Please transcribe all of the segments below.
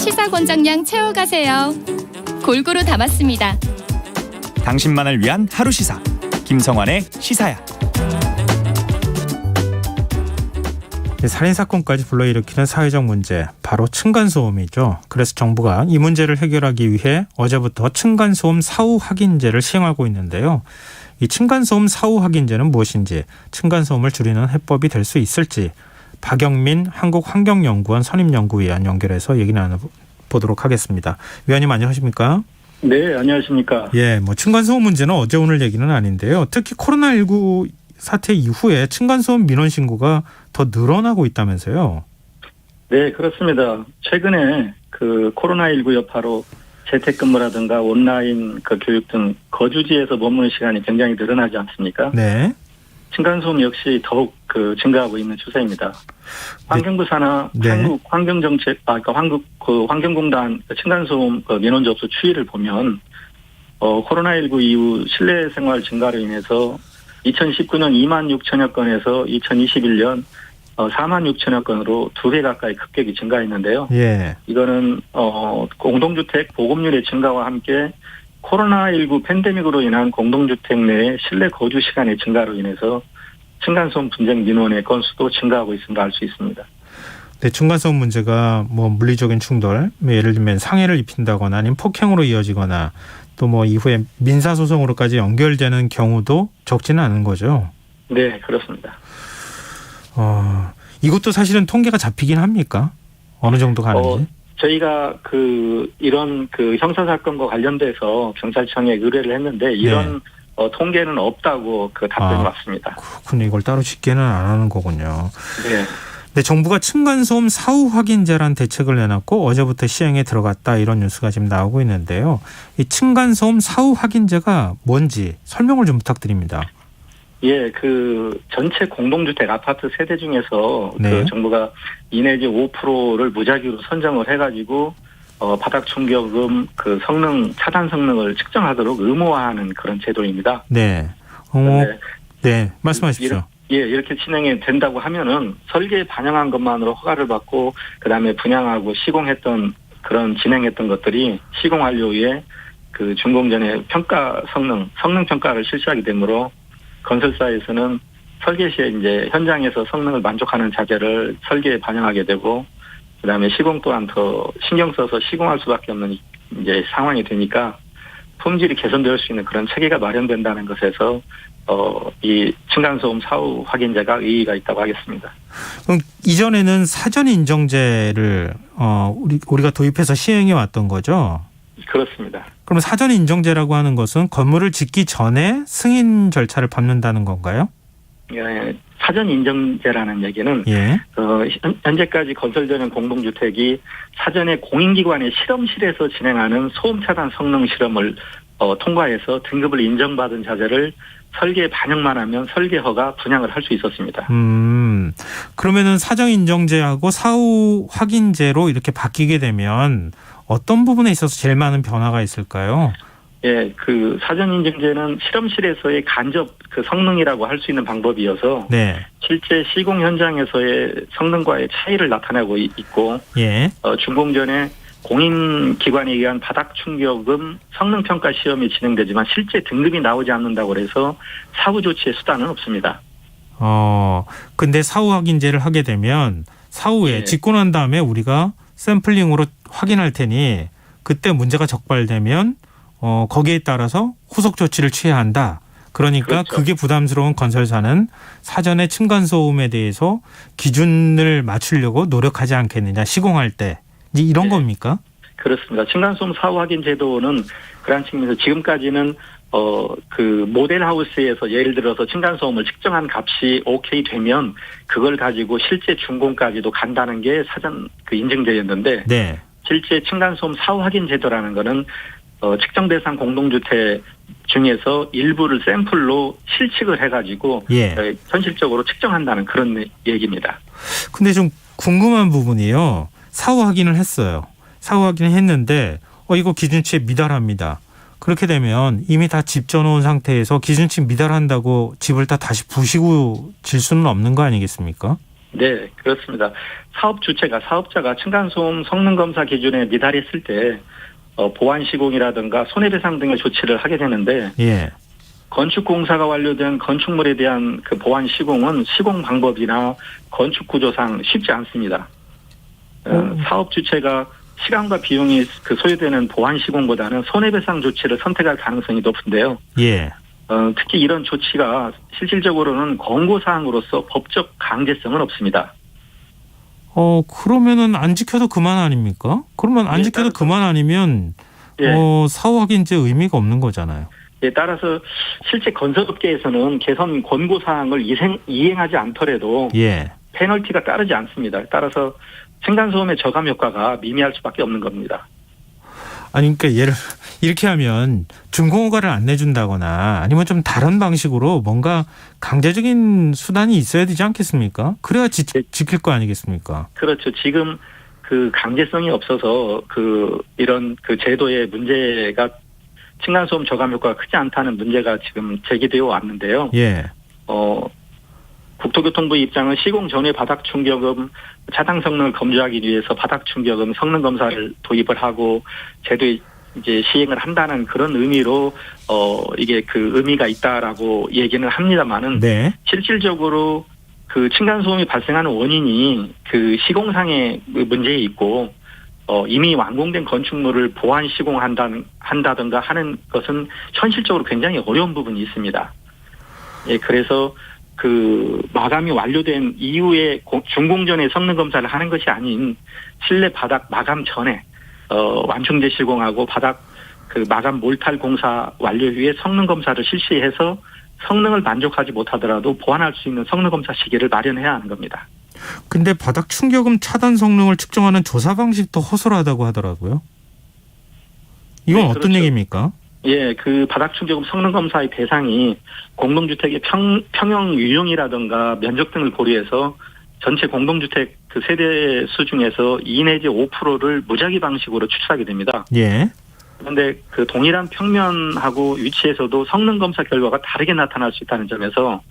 시사 권장량 채워가세요. 골고루 담았습니다. 당신만을 위한 하루 시사 김성환의 시사야. 살인사건까지 불러일으키는 사회적 문제, 바로 층간소음이죠. 그래서 정부가 이 문제를 해결하기 위해 어제부터 층간소음 사후 확인제를 시행하고 있는데요. 이 층간소음 사후 확인제는 무엇인지, 층간소음을 줄이는 해법이 될 수 있을지 박영민 한국환경연구원 선임연구위원 연결해서 얘기 나눠보도록 하겠습니다. 위원님 안녕하십니까? 네, 안녕하십니까? 예, 층간소음 문제는 어제 오늘 얘기는 아닌데요. 특히 코로나19 사태 이후에 층간소음 민원 신고가 더 늘어나고 있다면서요? 네, 그렇습니다. 최근에 그 코로나19 여파로 재택근무라든가 온라인 교육 등 거주지에서 머무는 시간이 굉장히 늘어나지 않습니까? 네. 층간소음 역시 더욱 증가하고 있는 추세입니다. 환경부 산하 네. 환경공단 층간소음 민원 접수 추이를 보면 코로나19 이후 실내 생활 증가로 인해서 2019년 2만 6천여 건에서 2021년 4만 6천여 건으로 2배 가까이 급격히 증가했는데요. 예. 이거는 공동주택 보급률의 증가와 함께 코로나19 팬데믹으로 인한 공동주택 내의 실내 거주 시간의 증가로 인해서 층간소음 분쟁 민원의 건수도 증가하고 있음을 알 수 있습니다. 네, 층간소음 문제가 물리적인 충돌, 예를 들면 상해를 입힌다거나 아니면 폭행으로 이어지거나 또 이후에 민사소송으로까지 연결되는 경우도 적지는 않은 거죠. 네, 그렇습니다. 이것도 사실은 통계가 잡히긴 합니까? 어느 정도 가는지? 저희가 이런 형사사건과 관련돼서 경찰청에 의뢰를 했는데 이런 통계는 없다고 답변이 왔습니다. 그렇군요. 이걸 따로 집계는 안 하는 거군요. 네. 네, 정부가 층간소음 사후 확인제라는 대책을 내놨고 어제부터 시행에 들어갔다, 이런 뉴스가 지금 나오고 있는데요. 이 층간소음 사후 확인제가 뭔지 설명을 좀 부탁드립니다. 예, 전체 공동주택 아파트 세대 중에서 네. 정부가 2 내지 5%를 무작위로 선정을 해가지고 바닥 충격음 성능 차단 성능을 측정하도록 의무화하는 그런 제도입니다. 네. 네, 말씀하십시오. 이렇게 진행이 된다고 하면은 설계에 반영한 것만으로 허가를 받고 그다음에 분양하고 시공했던 진행했던 것들이 시공 완료 후에 준공 전에 성능 평가를 실시하게 되므로 건설사에서는 설계 시에 이제 현장에서 성능을 만족하는 자재를 설계에 반영하게 되고 그다음에 시공 또한 더 신경 써서 시공할 수밖에 없는 이제 상황이 되니까 품질이 개선될 수 있는 그런 체계가 마련된다는 것에서 이 층간소음 사후 확인제가 의의가 있다고 하겠습니다. 그럼 이전에는 사전 인정제를 우리가 도입해서 시행해 왔던 거죠? 그렇습니다. 그럼 사전 인정제라고 하는 것은 건물을 짓기 전에 승인 절차를 밟는다는 건가요? 예, 사전 인정제라는 얘기는 현재까지 건설되는 공동주택이 사전에 공인기관의 실험실에서 진행하는 소음 차단 성능 실험을 통과해서 등급을 인정받은 자재를 설계에 반영만 하면 설계 허가 분양을 할 수 있었습니다. 그러면은 사전 인정제하고 사후 확인제로 이렇게 바뀌게 되면 어떤 부분에 있어서 제일 많은 변화가 있을까요? 예, 사전 인증제는 실험실에서의 간접 성능이라고 할 수 있는 방법이어서 네. 실제 시공 현장에서의 성능과의 차이를 나타내고 있고 준공 전에 공인기관에 의한 바닥 충격음 성능평가 시험이 진행되지만 실제 등급이 나오지 않는다고 해서 사후 조치의 수단은 없습니다. 근데 사후 확인제를 하게 되면 사후에 짓고 난 다음에 우리가 샘플링으로 확인할 테니 그때 문제가 적발되면 거기에 따라서 후속 조치를 취해야 한다. 그러니까 그렇죠. 그게 부담스러운 건설사는 사전에 층간소음에 대해서 기준을 맞추려고 노력하지 않겠느냐, 시공할 때. 이런 겁니까? 그렇습니다. 층간소음 사후 확인 제도는 그런 측면에서 지금까지는 모델하우스에서 예를 들어서 층간소음을 측정한 값이 오케이 되면 그걸 가지고 실제 준공까지도 간다는 게 사전 인증제였는데 네. 실제 층간소음 사후 확인 제도라는 거는 측정 대상 공동주택 중에서 일부를 샘플로 실측을 해가지고 현실적으로 측정한다는 그런 얘기입니다. 근데 좀 궁금한 부분이요. 사후 확인을 했어요. 사후 확인을 했는데 이거 기준치에 미달합니다. 그렇게 되면 이미 다 집 져놓은 상태에서 기준치 미달한다고 집을 다 다시 부시고 질 수는 없는 거 아니겠습니까? 네, 그렇습니다. 사업자가 층간소음 성능검사 기준에 미달했을 때 보완 시공이라든가 손해배상 등의 조치를 하게 되는데 예. 건축공사가 완료된 건축물에 대한 그 보완 시공은 시공 방법이나 건축 구조상 쉽지 않습니다. 사업 주체가 시간과 비용이 소요되는 보완 시공보다는 손해배상 조치를 선택할 가능성이 높은데요. 예. 특히 이런 조치가 실질적으로는 권고사항으로서 법적 강제성은 없습니다. 그러면은 안 지켜도 그만 아닙니까? 그러면 안 지켜도 그만 아니면 예. 사후 확인제 의미가 없는 거잖아요. 예, 따라서 실제 건설업계에서는 개선 권고사항을 이행하지 않더라도 예. 페널티가 따르지 않습니다. 따라서 층간소음의 저감 효과가 미미할 수밖에 없는 겁니다. 아니 그러니까 이렇게 하면 준공허가를 안 내준다거나 아니면 좀 다른 방식으로 뭔가 강제적인 수단이 있어야 되지 않겠습니까? 그래야 지킬 거 아니겠습니까? 그렇죠. 지금 그 강제성이 없어서 이런 제도의 문제가 층간소음 저감 효과가 크지 않다는 문제가 지금 제기되어 왔는데요. 예. 국토교통부 입장은 시공 전에 바닥 충격음 차당 성능을 검증하기 위해서 바닥 충격음 성능 검사를 도입을 하고 제도에 이제 시행을 한다는 그런 의미로 이게 의미가 있다라고 얘기는 합니다만은 네. 실질적으로 층간소음이 발생하는 원인이 시공상의 문제에 있고 이미 완공된 건축물을 보완 시공한다든가 하는 것은 현실적으로 굉장히 어려운 부분이 있습니다. 예, 그래서 마감이 완료된 이후에 준공 전에 성능 검사를 하는 것이 아닌 실내 바닥 마감 전에 완충제 시공하고 바닥 마감 몰탈 공사 완료 후에 성능 검사를 실시해서 성능을 만족하지 못하더라도 보완할 수 있는 성능 검사 시기를 마련해야 하는 겁니다. 근데 바닥 충격음 차단 성능을 측정하는 조사 방식도 허술하다고 하더라고요. 이건 네, 어떤 그렇죠. 얘기입니까? 예, 바닥 충격음 성능 검사의 대상이 공동주택의 평형 유형이라든가 면적 등을 고려해서 전체 공동주택 세대 수 중에서 2 내지 5%를 무작위 방식으로 추출하게 됩니다. 예. 그런데 동일한 평면하고 위치에서도 성능 검사 결과가 다르게 나타날 수 있다는 점에서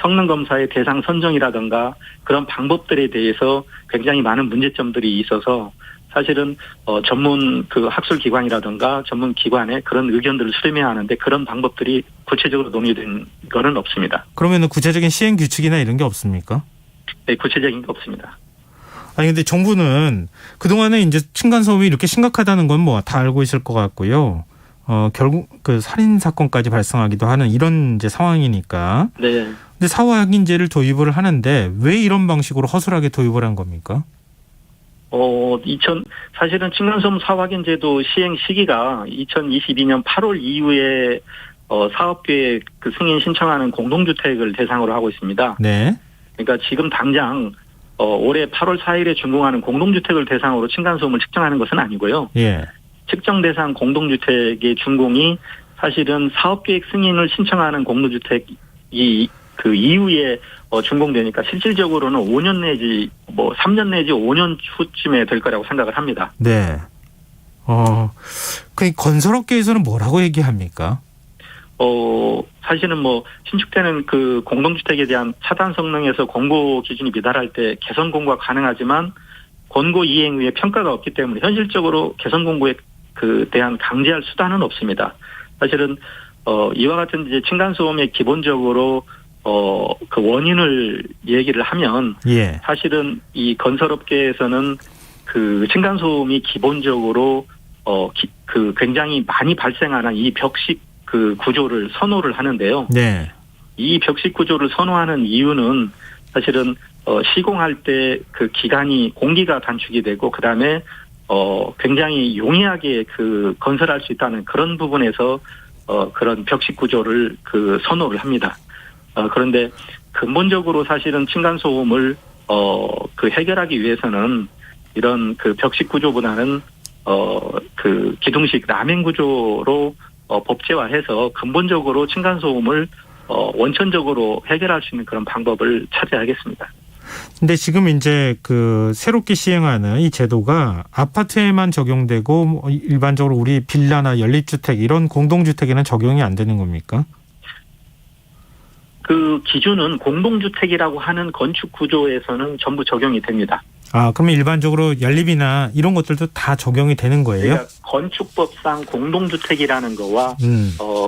성능 검사의 대상 선정이라든가 그런 방법들에 대해서 굉장히 많은 문제점들이 있어서 사실은 전문 학술 기관이라든가 전문 기관에 그런 의견들을 수렴해야 하는데 그런 방법들이 구체적으로 논의된 거는 없습니다. 그러면은 구체적인 시행 규칙이나 이런 게 없습니까? 네, 구체적인 게 없습니다. 아니 근데 정부는 그동안에 이제 층간소음이 이렇게 심각하다는 건 뭐 다 알고 있을 것 같고요. 결국 살인 사건까지 발생하기도 하는 이런 이제 상황이니까. 네. 근데 사후 확인제를 도입을 하는데 왜 이런 방식으로 허술하게 도입을 한 겁니까? 사실은 층간소음 사후 확인제도 시행 시기가 2022년 8월 이후에 사업계획 승인 신청하는 공동주택을 대상으로 하고 있습니다. 네. 그러니까 지금 당장 올해 8월 4일에 준공하는 공동주택을 대상으로 층간소음을 측정하는 것은 아니고요. 예. 측정 대상 공동주택의 준공이 사실은 사업계획 승인을 신청하는 공동주택이 이후에 준공되니까 실질적으로는 5년 내지 3년 내지 5년 후쯤에 될 거라고 생각을 합니다. 네. 그 건설업계에서는 뭐라고 얘기합니까? 사실은 신축되는 공동주택에 대한 차단 성능에서 권고 기준이 미달할 때 개선 권고가 가능하지만 권고 이행 후에 평가가 없기 때문에 현실적으로 개선 권고에 대한 강제할 수단은 없습니다. 사실은 이와 같은 이제 층간소음의 기본적으로 원인을 얘기를 하면 예. 사실은 이 건설업계에서는 층간소음이 기본적으로 굉장히 많이 발생하는 이 벽식 구조를 선호를 하는데요. 네. 이 벽식 구조를 선호하는 이유는 사실은 시공할 때 기간이 공기가 단축이 되고 그다음에 굉장히 용이하게 건설할 수 있다는 그런 부분에서 그런 벽식 구조를 선호를 합니다. 그런데 근본적으로 사실은 층간소음을 해결하기 위해서는 이런 벽식 구조보다는 기둥식 라멘 구조로 법제화해서 근본적으로 층간소음을 원천적으로 해결할 수 있는 그런 방법을 찾아야겠습니다. 근데 지금 이제 새롭게 시행하는 이 제도가 아파트에만 적용되고 일반적으로 우리 빌라나 연립주택 이런 공동주택에는 적용이 안 되는 겁니까? 그 기준은 공동주택이라고 하는 건축 구조에서는 전부 적용이 됩니다. 아, 그러면 일반적으로 연립이나 이런 것들도 다 적용이 되는 거예요? 그러니까 건축법상 공동주택이라는 거와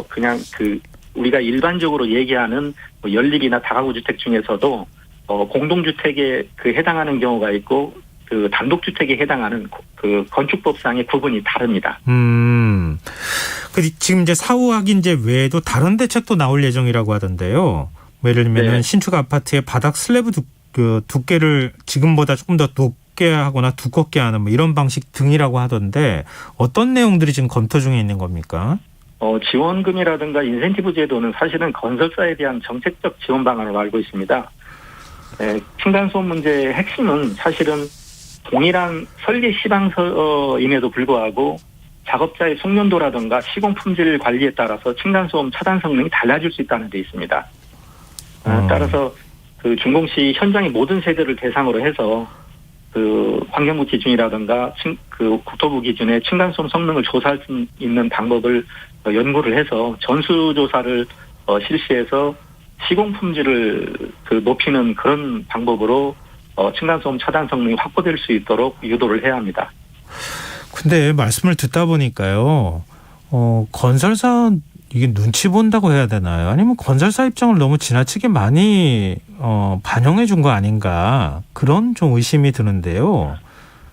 그냥 그 우리가 일반적으로 얘기하는 뭐 연립이나 다가구 주택 중에서도 공동주택에 그 해당하는 경우가 있고 그 단독주택에 해당하는 그 건축법상의 구분이 다릅니다. 지금 이제 사후 확인제 외에도 다른 대책도 나올 예정이라고 하던데요. 예를 들면 네. 신축 아파트의 바닥 슬래브 두께를 지금보다 조금 더 높게 하거나 두껍게 하는 뭐 이런 방식 등이라고 하던데 어떤 내용들이 지금 검토 중에 있는 겁니까? 지원금이라든가 인센티브 제도는 사실은 건설사에 대한 정책적 지원 방안으로 알고 있습니다. 네, 층간소음 문제의 핵심은 사실은 동일한 설계 시방서임에도 불구하고 작업자의 숙련도라든가 시공 품질 관리에 따라서 층간소음 차단 성능이 달라질 수 있다는 데 있습니다. 따라서 그 준공시 현장의 모든 세대를 대상으로 해서 그 환경부 기준이라든가 그 국토부 기준의 층간소음 성능을 조사할 수 있는 방법을 연구를 해서 전수조사를 실시해서 시공 품질을 그 높이는 그런 방법으로 층간소음 차단 성능이 확보될 수 있도록 유도를 해야 합니다. 근데 말씀을 듣다 보니까요, 건설사 이게 눈치 본다고 해야 되나요? 아니면 건설사 입장을 너무 지나치게 많이 반영해 준 거 아닌가 그런 좀 의심이 드는데요.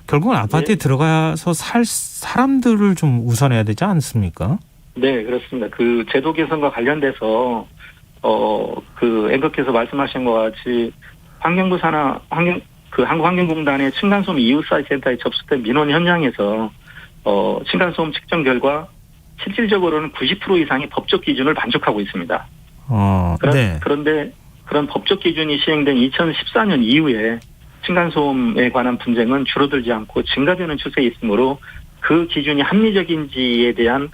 결국은 아파트에 들어가서 살 사람들을 좀 우선해야 되지 않습니까? 네, 그렇습니다. 그 제도 개선과 관련돼서 그 앵커께서 말씀하신 것 같이 환경부 산하 한국환경공단의 층간소음 이웃사회 센터에 접수된 민원 현장에서 층간소음 측정 결과 실질적으로는 90% 이상이 법적 기준을 만족하고 있습니다. 네. 그런데 그런 법적 기준이 시행된 2014년 이후에 층간소음에 관한 분쟁은 줄어들지 않고 증가되는 추세에 있으므로 그 기준이 합리적인지에 대한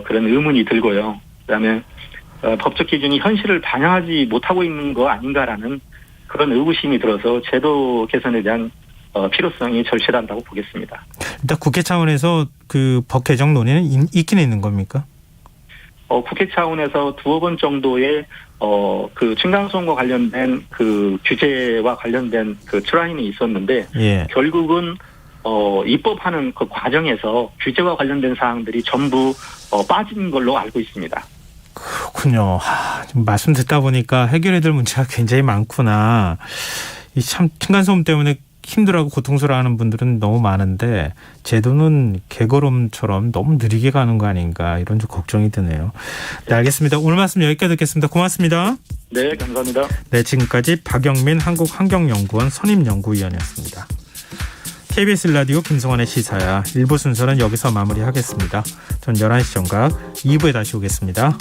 그런 의문이 들고요. 그다음에 법적 기준이 현실을 반영하지 못하고 있는 거 아닌가라는 그런 의구심이 들어서 제도 개선에 대한 필요성이 절실하다고 보겠습니다. 일단 국회 차원에서 그 법 개정 논의는 있긴 있는 겁니까? 국회 차원에서 두어 번 정도의 그 층간소음과 관련된 그 규제와 관련된 그 트라이는 있었는데 예. 결국은 입법하는 그 과정에서 규제와 관련된 사항들이 전부 빠진 걸로 알고 있습니다. 그렇군요. 지금 말씀 듣다 보니까 해결해야 될 문제가 굉장히 많구나. 이 참 층간소음 때문에 힘들어하고 고통스러워하는 분들은 너무 많은데 제도는 개걸음처럼 너무 느리게 가는 거 아닌가 이런 좀 걱정이 드네요. 네, 알겠습니다. 오늘 말씀 여기까지 듣겠습니다. 고맙습니다. 네, 감사합니다. 네, 지금까지 박영민 한국환경연구원 선임연구위원이었습니다. KBS 라디오 김성환의 시사야 1부 순서는 여기서 마무리하겠습니다. 전 11시 정각 2부에 다시 오겠습니다.